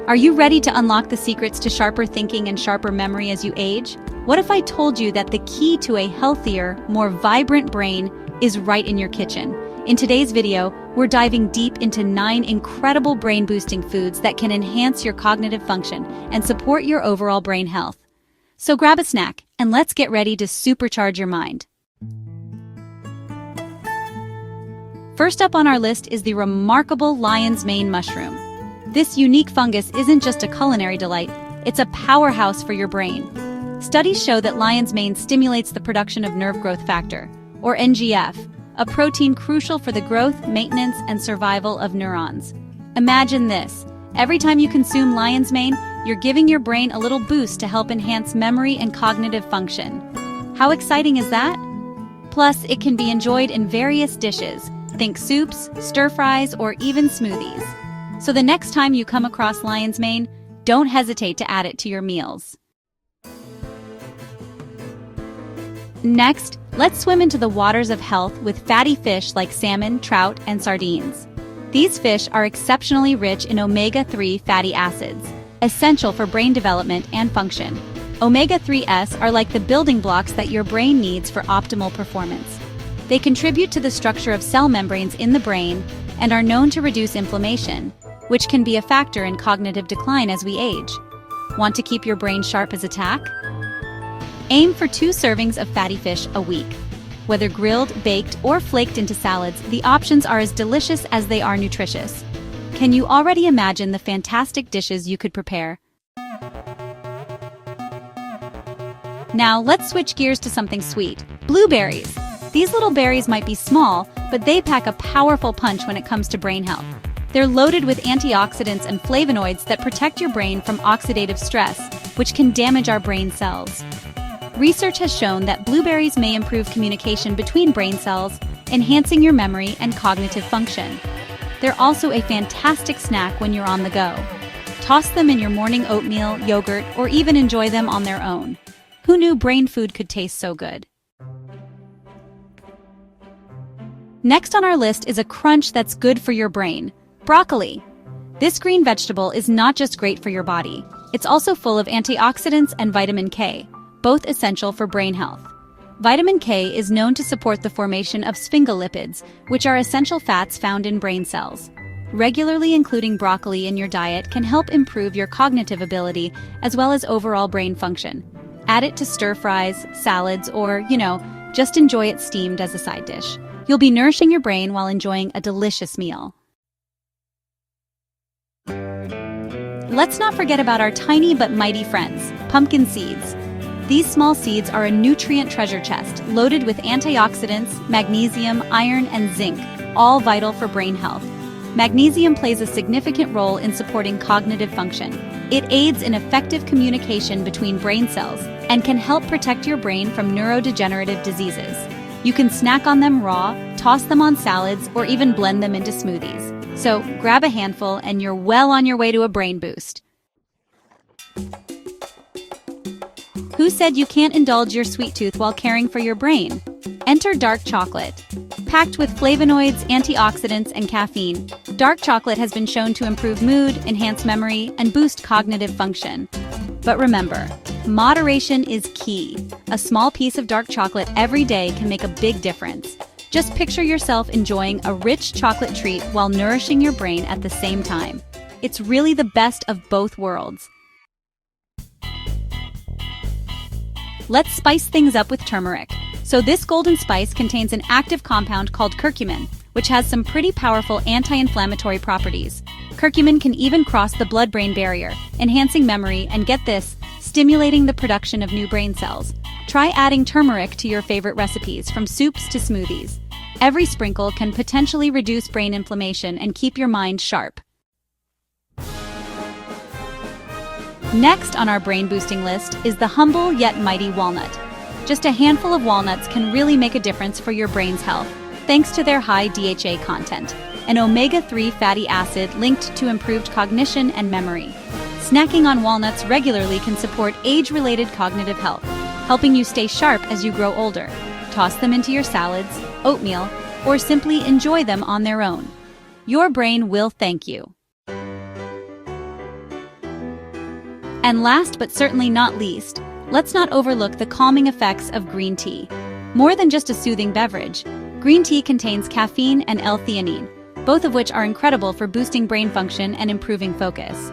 Are you ready to unlock the secrets to sharper thinking and sharper memory as you age? What if I told you that the key to a healthier, more vibrant brain is right in your kitchen? In today's video, we're diving deep into 9 incredible brain-boosting foods that can enhance your cognitive function and support your overall brain health. So grab a snack and let's get ready to supercharge your mind. First up on our list is the remarkable lion's mane mushroom. This unique fungus isn't just a culinary delight, it's a powerhouse for your brain. Studies show that lion's mane stimulates the production of nerve growth factor, or NGF, a protein crucial for the growth, maintenance, and survival of neurons. Imagine this. Every time you consume lion's mane, you're giving your brain a little boost to help enhance memory and cognitive function. How exciting is that? Plus, it can be enjoyed in various dishes. Think soups, stir-fries, or even smoothies. So the next time you come across lion's mane, don't hesitate to add it to your meals. Next, let's swim into the waters of health with fatty fish like salmon, trout, and sardines. These fish are exceptionally rich in omega-3 fatty acids, essential for brain development and function. Omega-3s are like the building blocks that your brain needs for optimal performance. They contribute to the structure of cell membranes in the brain and are known to reduce inflammation, which can be a factor in cognitive decline as we age. Want to keep your brain sharp as a tack? Aim for 2 servings of fatty fish a week. Whether grilled, baked, or flaked into salads, the options are as delicious as they are nutritious. Can you already imagine the fantastic dishes you could prepare? Now, let's switch gears to something sweet. Blueberries. These little berries might be small, but they pack a powerful punch when it comes to brain health. They're loaded with antioxidants and flavonoids that protect your brain from oxidative stress, which can damage our brain cells. Research has shown that blueberries may improve communication between brain cells, enhancing your memory and cognitive function. They're also a fantastic snack when you're on the go. Toss them in your morning oatmeal, yogurt, or even enjoy them on their own. Who knew brain food could taste so good? Next on our list is a crunch that's good for your brain: broccoli. This green vegetable is not just great for your body, it's also full of antioxidants and vitamin K, both essential for brain health. Vitamin K is known to support the formation of sphingolipids, which are essential fats found in brain cells. Regularly including broccoli in your diet can help improve your cognitive ability as well as overall brain function. Add it to stir-fries, salads, or, just enjoy it steamed as a side dish. You'll be nourishing your brain while enjoying a delicious meal. Let's not forget about our tiny but mighty friends, pumpkin seeds. These small seeds are a nutrient treasure chest loaded with antioxidants, magnesium, iron, and zinc, all vital for brain health. Magnesium plays a significant role in supporting cognitive function. It aids in effective communication between brain cells and can help protect your brain from neurodegenerative diseases. You can snack on them raw, toss them on salads, or even blend them into smoothies. So grab a handful and you're well on your way to a brain boost. Who said you can't indulge your sweet tooth while caring for your brain? Enter dark chocolate. Packed with flavonoids, antioxidants, and caffeine, dark chocolate has been shown to improve mood, enhance memory, and boost cognitive function. But remember, moderation is key. A small piece of dark chocolate every day can make a big difference. Just picture yourself enjoying a rich chocolate treat while nourishing your brain at the same time. It's really the best of both worlds. Let's spice things up with turmeric. So this golden spice contains an active compound called curcumin, which has some pretty powerful anti-inflammatory properties. Curcumin can even cross the blood-brain barrier, enhancing memory and, get this, stimulating the production of new brain cells. Try adding turmeric to your favorite recipes, from soups to smoothies. Every sprinkle can potentially reduce brain inflammation and keep your mind sharp. Next on our brain-boosting list is the humble yet mighty walnut. Just a handful of walnuts can really make a difference for your brain's health, thanks to their high DHA content, an omega-3 fatty acid linked to improved cognition and memory. Snacking on walnuts regularly can support age-related cognitive health, helping you stay sharp as you grow older. Toss them into your salads, oatmeal, or simply enjoy them on their own. Your brain will thank you. And last but certainly not least, let's not overlook the calming effects of green tea. More than just a soothing beverage, green tea contains caffeine and L-theanine, both of which are incredible for boosting brain function and improving focus.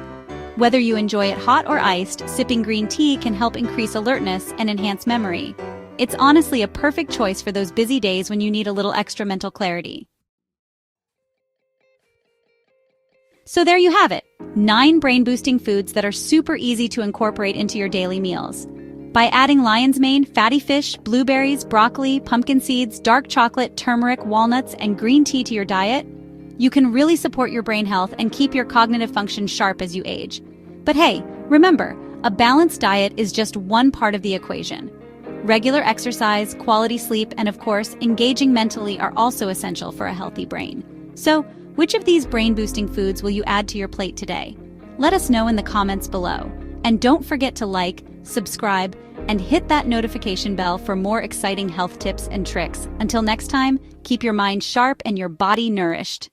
Whether you enjoy it hot or iced, sipping green tea can help increase alertness and enhance memory. It's honestly a perfect choice for those busy days when you need a little extra mental clarity. So there you have it, 9 brain-boosting foods that are super easy to incorporate into your daily meals. By adding lion's mane, fatty fish, blueberries, broccoli, pumpkin seeds, dark chocolate, turmeric, walnuts, and green tea to your diet, you can really support your brain health and keep your cognitive function sharp as you age. But hey, remember, a balanced diet is just one part of the equation. Regular exercise, quality sleep, and of course, engaging mentally are also essential for a healthy brain. So, which of these brain-boosting foods will you add to your plate today? Let us know in the comments below. And don't forget to like, subscribe, and hit that notification bell for more exciting health tips and tricks. Until next time, keep your mind sharp and your body nourished.